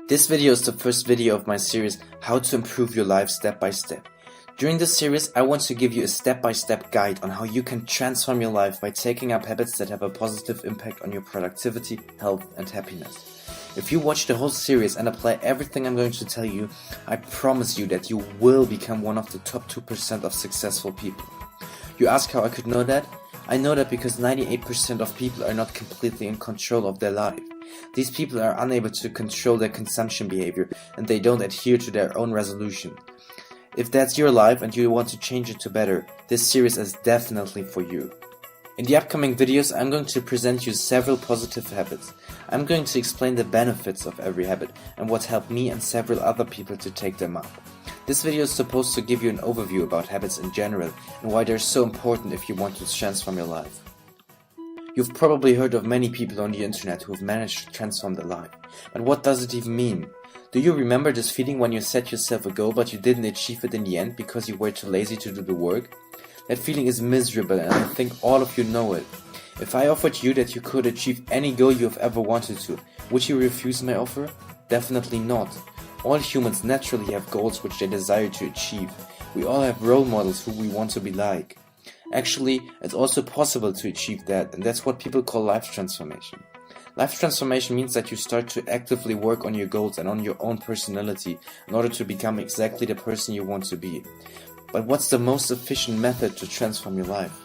This video is the first video of my series, How to Improve Your Life Step by Step. During this series, I want to give you a step-by-step guide on how you can transform your life by taking up habits that have a positive impact on your productivity, health, and happiness. If you watch the whole series and apply everything I'm going to tell you, I promise you that you will become one of the top 2% of successful people. You ask how I could know that? I know that because 98% of people are not completely in control of their life. These people are unable to control their consumption behavior and they don't adhere to their own resolution. If that's your life and you want to change it to better, this series is definitely for you. In the upcoming videos, I'm going to present you several positive habits. I'm going to explain the benefits of every habit and what helped me and several other people to take them up. This video is supposed to give you an overview about habits in general and why they're so important if you want to transform your life. You've probably heard of many people on the internet who have managed to transform their life. But what does it even mean? Do you remember this feeling when you set yourself a goal but you didn't achieve it in the end because you were too lazy to do the work? That feeling is miserable and I think all of you know it. If I offered you that you could achieve any goal you have ever wanted to, would you refuse my offer? Definitely not. All humans naturally have goals which they desire to achieve. We all have role models who we want to be like. Actually, it's also possible to achieve that, and that's what people call life transformation. Life transformation means that you start to actively work on your goals and on your own personality in order to become exactly the person you want to be. But what's the most efficient method to transform your life?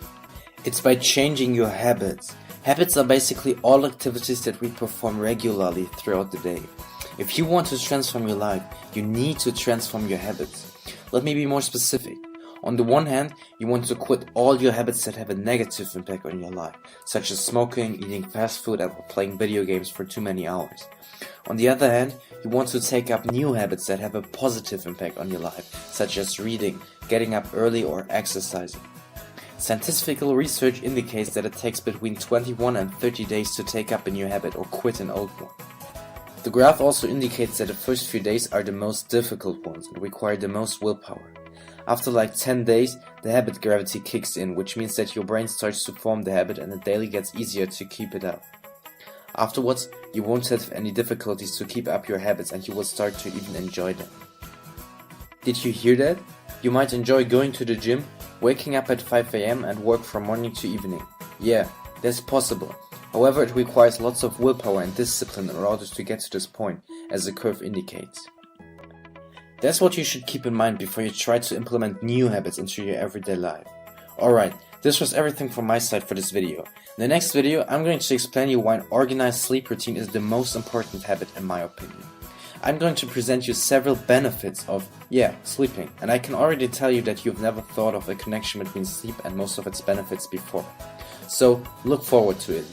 It's by changing your habits. Habits are basically all activities that we perform regularly throughout the day. If you want to transform your life, you need to transform your habits. Let me be more specific. On the one hand, you want to quit all your habits that have a negative impact on your life, such as smoking, eating fast food, and playing video games for too many hours. On the other hand, you want to take up new habits that have a positive impact on your life, such as reading, getting up early, or exercising. Scientific research indicates that it takes between 21 and 30 days to take up a new habit or quit an old one. The graph also indicates that the first few days are the most difficult ones and require the most willpower. After like 10 days, the habit gravity kicks in, which means that your brain starts to form the habit and it daily gets easier to keep it up. Afterwards, you won't have any difficulties to keep up your habits and you will start to even enjoy them. Did you hear that? You might enjoy going to the gym, waking up at 5 AM and work from morning to evening. Yeah, that's possible. However, it requires lots of willpower and discipline in order to get to this point, as the curve indicates. That's what you should keep in mind before you try to implement new habits into your everyday life. Alright, this was everything from my side for this video. In the next video, I'm going to explain you why an organized sleep routine is the most important habit in my opinion. I'm going to present you several benefits of, sleeping, and I can already tell you that you've never thought of a connection between sleep and most of its benefits before. So, look forward to it.